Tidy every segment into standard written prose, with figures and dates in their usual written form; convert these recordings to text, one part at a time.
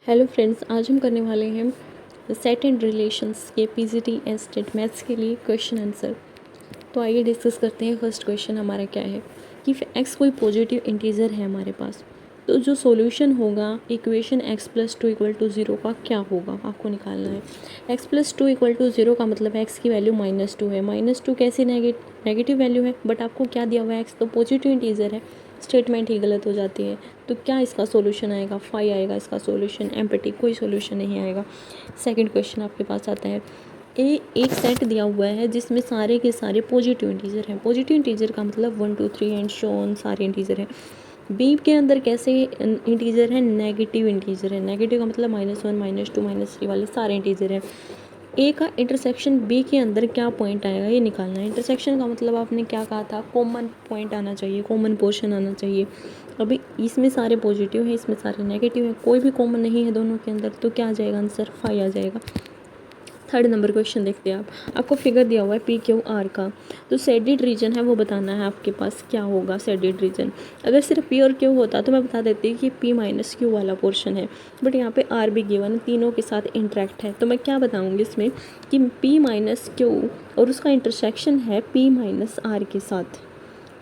Hello friends, आज हम करने वाले हैं सेट एंड रिलेशंस के पीजीटी एंड स्टेट मैथ्स के लिए क्वेश्चन आंसर। तो आइए डिस्कस करते हैं। फर्स्ट क्वेश्चन हमारा क्या है कि एक्स कोई पॉजिटिव इंटीजर है हमारे पास, तो जो सॉल्यूशन होगा equation x plus two equal to zero का क्या होगा आपको निकालना है। x plus two equal to zero का मतलब x की वैल्यू -2 है। -2 कैसी नेगेटिव वैल्यू है, बट आपको क्या दिया हुआ है, x तो पॉजिटिव इंटीजर है, स्टेटमेंट ही गलत हो जाती है। तो क्या इसका सॉल्यूशन आएगा, 5 आएगा इसका सॉल्यूशन, एम्पटी कोई सॉल्यूशन नहीं आएगा। सेकंड क्वेश्चन आपके पास आता है, एक सेट दिया हुआ है जिसमें सारे के सारे पॉजिटिव इंटीजर हैं। पॉजिटिव इंटीजर का मतलब 1 2 3 एंड सो ऑन सारे इंटीजर हैं। बी के अंदर कैसे इंटीजर है, नेगेटिव इंटीजर है। नेगेटिव का मतलब -1 -2 -3 वाले सारे इंटीजर हैं। ए का इंटरसेक्शन बी के अंदर क्या पॉइंट आएगा ये निकालना है। इंटरसेक्शन का मतलब आपने क्या कहा था, कॉमन पॉइंट आना चाहिए, कॉमन पोर्शन आना चाहिए। अभी इसमें सारे पॉजिटिव हैं, इसमें सारे नेगेटिव हैं, कोई भी कॉमन नहीं है दोनों के अंदर, तो क्या आ जाएगा आंसर, 5 आ जाएगा। थर्ड नंबर क्वेश्चन देखते हैं आपको फिगर दिया हुआ है पी क्यू आर का, तो सेडेड रीजन है वो बताना है आपके पास क्या होगा सेडेड रीजन। अगर सिर्फ पी और क्यू होता तो मैं बता देती कि पी माइनस क्यू वाला पोर्शन है, बट यहाँ पे आर भी गिवन है, तीनों के साथ इंटरेक्ट है। तो मैं क्या बताऊँगी इसमें कि पी माइनस क्यू और उसका इंटरसेक्शन है पी माइनस आर के साथ।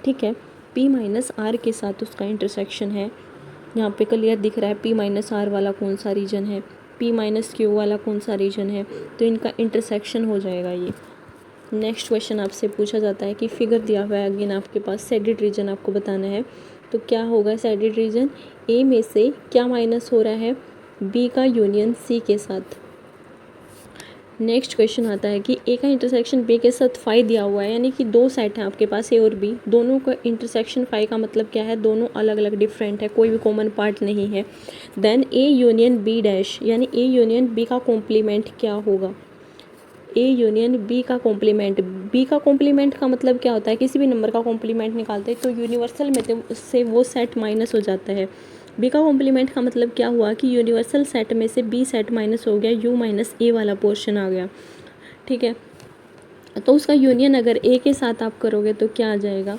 ठीक है, पी माइनस आर के साथ उसका इंटरसेक्शन है। यहाँ पे क्लियर दिख रहा है पी माइनस आर वाला कौन सा रीजन है, पी माइनस क्यू वाला कौन सा रीजन है, तो इनका इंटरसेक्शन हो जाएगा ये। नेक्स्ट क्वेश्चन आपसे पूछा जाता है कि फिगर दिया हुआ है अगेन आपके पास, सेडेड रीजन आपको बताना है। तो क्या होगा सेडेड रीजन, ए में से क्या माइनस हो रहा है, बी का यूनियन सी के साथ। नेक्स्ट क्वेश्चन आता है कि ए का इंटरसेक्शन बी के साथ 5 दिया हुआ है, यानी कि दो सेट हैं आपके पास ए और बी, दोनों का इंटरसेक्शन 5 का मतलब क्या है, दोनों अलग अलग डिफरेंट है, कोई भी कॉमन पार्ट नहीं है। Then A union B dash, यानी ए यूनियन बी का कॉम्प्लीमेंट क्या होगा, ए यूनियन बी का कॉम्प्लीमेंट। बी का कॉम्प्लीमेंट का मतलब क्या होता है, किसी भी नंबर का कॉम्प्लीमेंट निकालते हैं तो यूनिवर्सल में तो उससे वो सेट माइनस हो जाता है। बी का कॉम्प्लीमेंट का मतलब क्या हुआ कि यूनिवर्सल सेट में से बी सेट माइनस हो गया, यू माइनस ए वाला पोर्शन आ गया। ठीक है, तो उसका यूनियन अगर ए के साथ आप करोगे तो क्या आ जाएगा,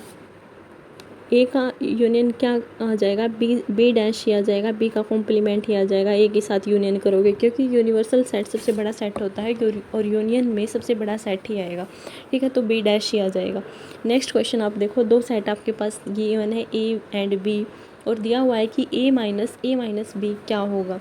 ए का यूनियन क्या आ जाएगा, बी डैश ही आ जाएगा, बी का कॉम्प्लीमेंट ही आ जाएगा ए के साथ यूनियन करोगे, क्योंकि यूनिवर्सल सेट सबसे बड़ा सेट होता है और यूनियन में सबसे बड़ा सेट ही आएगा। ठीक है, तो बी डैश ही आ जाएगा। नेक्स्ट क्वेश्चन आप देखो, दो सेट आपके पास गिवन है ए एंड बी, और दिया हुआ है कि ए माइनस बी क्या होगा,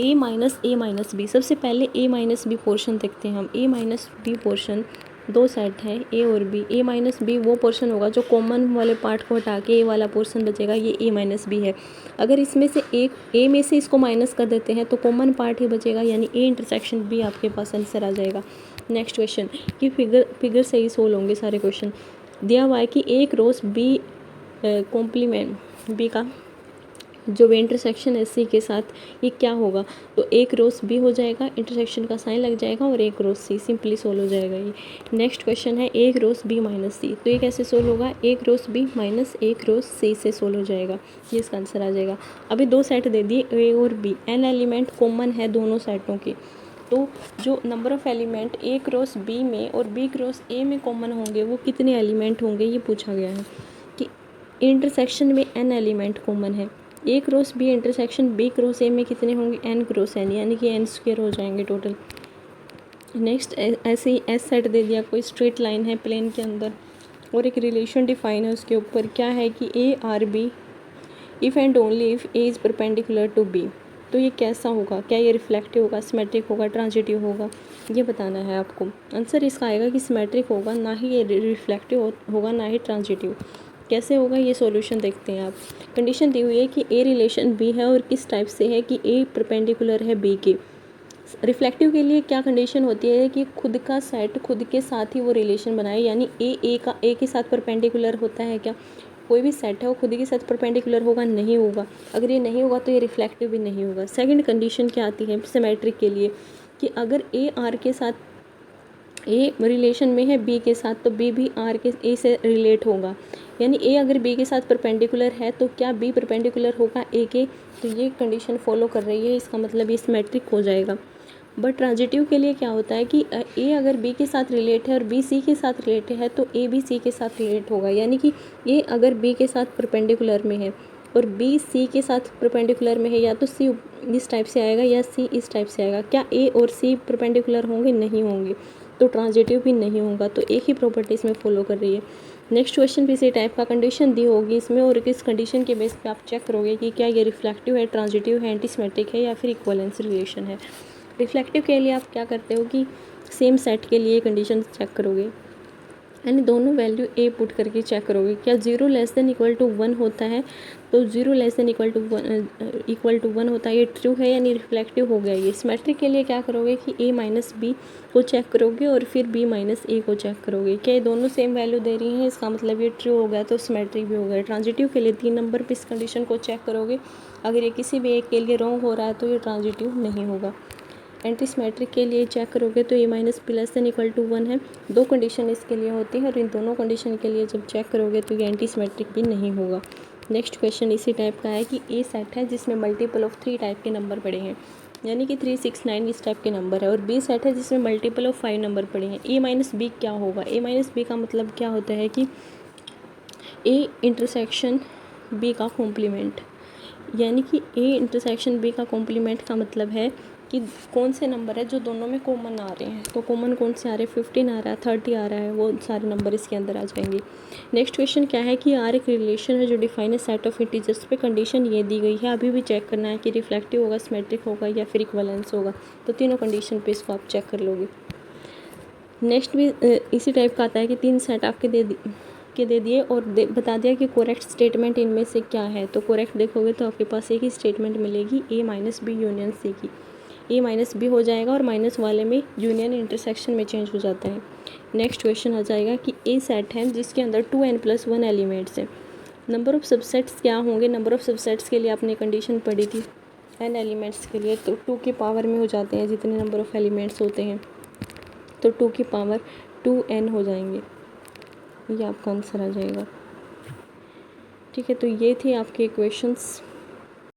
ए माइनस बी। सबसे पहले ए माइनस बी पोर्शन देखते हैं हम। ए माइनस बी पोर्शन, दो सेट हैं ए और बी, ए माइनस बी वो पोर्शन होगा जो कॉमन वाले पार्ट को हटा के ए वाला पोर्शन बचेगा, ये ए माइनस बी है। अगर इसमें से एक ए में से इसको माइनस कर देते हैं तो कॉमन पार्ट ही बचेगा, यानी ए इंटरसेक्शन बी आपके पास आंसर आ जाएगा। नेक्स्ट क्वेश्चन कि फिगर से ही सोल्व होंगे सारे क्वेश्चन। दिया हुआ है कि ए क्रॉस बी कॉम्प्लीमेंट बी का जो भी इंटरसेक्शन है सी के साथ, ये क्या होगा, तो ए क्रॉस बी हो जाएगा, इंटरसेक्शन का साइन लग जाएगा और ए क्रॉस सी, सिंपली सोल्व हो जाएगा ये। नेक्स्ट क्वेश्चन है ए क्रॉस बी माइनस सी, तो ये कैसे सोल्व होगा, ए क्रॉस बी माइनस ए क्रॉस सी से सोल्व हो जाएगा, ये इसका आंसर आ जाएगा। अभी दो सेट दे दिए ए और बी, एन एलिमेंट कॉमन है दोनों सेटों के, तो जो number of element A cross B में और बी क्रॉस ए में कॉमन होंगे वो कितने एलिमेंट होंगे, ये पूछा गया है कि इंटरसेक्शन में एन एलिमेंट कॉमन है। A cross B intersection B cross A में कितने होंगे, एन क्रॉस एन, यानी कि एन स्क्वायर हो जाएंगे टोटल। नेक्स्ट ऐसे ही एस सेट दे दिया, कोई स्ट्रेट लाइन है प्लेन के अंदर और एक रिलेशन डिफाइन है उसके ऊपर, क्या है कि A R B if and only if A is perpendicular to B. तो ये कैसा होगा, क्या ये रिफ्लेक्टिव होगा, सिमेट्रिक होगा, ट्रांजिटिव होगा, ये बताना है आपको। आंसर इसका आएगा कि सिमेट्रिक होगा, ना ही ये रिफ्लेक्टिव होगा, ना ही ट्रांजिटिव। कैसे होगा ये सॉल्यूशन देखते हैं आप। कंडीशन दी हुई है कि ए रिलेशन बी है और किस टाइप से है कि ए परपेंडिकुलर है बी के। रिफ्लेक्टिव के लिए क्या कंडीशन होती है कि खुद का सेट खुद के साथ ही वो रिलेशन बनाए, यानी ए के साथ परपेंडिकुलर होता है क्या, कोई भी सेट है वो खुद के साथ परपेंडिकुलर होगा, नहीं होगा। अगर ये नहीं होगा तो ये रिफ्लेक्टिव भी नहीं होगा। सेकंड कंडीशन क्या आती है सिमेट्रिक के लिए कि अगर ए आर के साथ, ए रिलेशन में है बी के साथ, तो बी भी आर के ए से रिलेट होगा, यानी ए अगर बी के साथ परपेंडिकुलर है तो क्या बी परपेंडिकुलर होगा ए के, तो ये कंडीशन फॉलो कर रही है, इसका मतलब ये सिमेट्रिक हो जाएगा। बट ट्रांजिटिव के लिए क्या होता है कि ए अगर बी के साथ रिलेट है और बी सी के साथ रिलेट है तो ए भी सी के साथ रिलेट होगा, यानी कि ए अगर बी के साथ परपेंडिकुलर में है और बी सी के साथ परपेंडिकुलर में है, या तो सी इस टाइप से आएगा या सी इस टाइप से आएगा। क्या ए और सी परपेंडिकुलर होंगे? नहीं होंगे, तो ट्रांजिटिव भी नहीं होगा। तो एक ही प्रॉपर्टी इसमें फॉलो कर रही है। नेक्स्ट क्वेश्चन भी इसी टाइप का कंडीशन दी होगी इसमें, और किस कंडीशन के बेस पे आप चेक करोगे कि क्या ये रिफ्लेक्टिव है, ट्रांजिटिव है, एंटीसिमेट्रिक है या फिर इक्विवेलेंस रिलेशन है। रिफ्लेक्टिव के लिए आप क्या करते हो कि सेम सेट के लिए कंडीशन चेक करोगे, यानी दोनों वैल्यू ए पुट करके चेक करोगे। क्या 0 लेस देन इक्वल टू 1 होता है? तो 0 लेस देन इक्वल टू 1 होता है, ये ट्रू है यानी रिफ्लेक्टिव हो गया। ये सिमेट्रिक के लिए क्या करोगे कि a माइनस बी को चेक करोगे और फिर b माइनस ए को चेक करोगे। क्या ये दोनों सेम वैल्यू दे रही हैं? इसका मतलब ये ट्रू हो गया, तो सिमेट्रिक भी हो गया। ट्रांजिटिव के लिए 3 नंबर पे इस कंडीशन को चेक करोगे, अगर ये किसी भी एक के लिए रॉन्ग हो रहा है तो ये ट्रांजिटिव नहीं होगा। एंटीसिमेट्रिक के लिए चेक करोगे तो A minus B less than equal to 1 है। 2 कंडीशन इसके लिए होती है और इन दोनों कंडीशन के लिए जब चेक करोगे तो ये एंटीसिमेट्रिक भी नहीं होगा। नेक्स्ट क्वेश्चन इसी टाइप का है कि ए सेट है जिसमें मल्टीपल ऑफ 3 टाइप के नंबर पड़े हैं, यानी कि 3, 6, 9 इस टाइप के नंबर है, और बी सेट है जिसमें मल्टीपल ऑफ 5 नंबर पड़े हैं। ए माइनस बी क्या होगा? ए माइनस बी का मतलब क्या होता है कि ए इंटरसेक्शन बी का कॉम्प्लीमेंट, यानी कि ए इंटरसेक्शन बी का कॉम्प्लीमेंट का मतलब है कि कौन से नंबर है जो दोनों में कॉमन आ रहे हैं। तो कॉमन कौन से आ रहे हैं? 15 आ रहा है, 30 आ रहा है, वो सारे नंबर इसके अंदर आ जाएंगे। नेक्स्ट क्वेश्चन क्या है कि आर एक रिलेशन है जो डिफाइन है सेट ऑफ इंटीजर्स पे। कंडीशन ये दी गई है, अभी भी चेक करना है कि रिफ्लेक्टिव होगा, सिमेट्रिक होगा या फिर इक्विवेलेंस होगा। तो तीनों कंडीशन पे इसको आप चेक कर लोगे। नेक्स्ट भी इसी टाइप का आता है कि 3 सेट आपके दे दिए और बता दिया कि करेक्ट स्टेटमेंट इनमें से क्या है। तो करेक्ट देखोगे तो आपके पास एक ही स्टेटमेंट मिलेगी, ए माइनस बी यूनियन सी की। ए माइनस बी हो जाएगा और माइनस वाले में यूनियन इंटरसेक्शन में चेंज हो जाता है। नेक्स्ट क्वेश्चन आ जाएगा कि ए सेट है जिसके अंदर 2n+1 एलिमेंट्स हैं। नंबर ऑफ सबसेट्स क्या होंगे? नंबर ऑफ सबसेट्स के लिए आपने कंडीशन पढ़ी थी n एलिमेंट्स के लिए, तो 2 की पावर में हो जाते हैं जितने नंबर ऑफ एलिमेंट्स होते हैं, तो 2 की पावर 2n हो जाएंगे। ये आपका आंसर आ जाएगा। ठीक है, तो ये थे आपके क्वेश्चंस।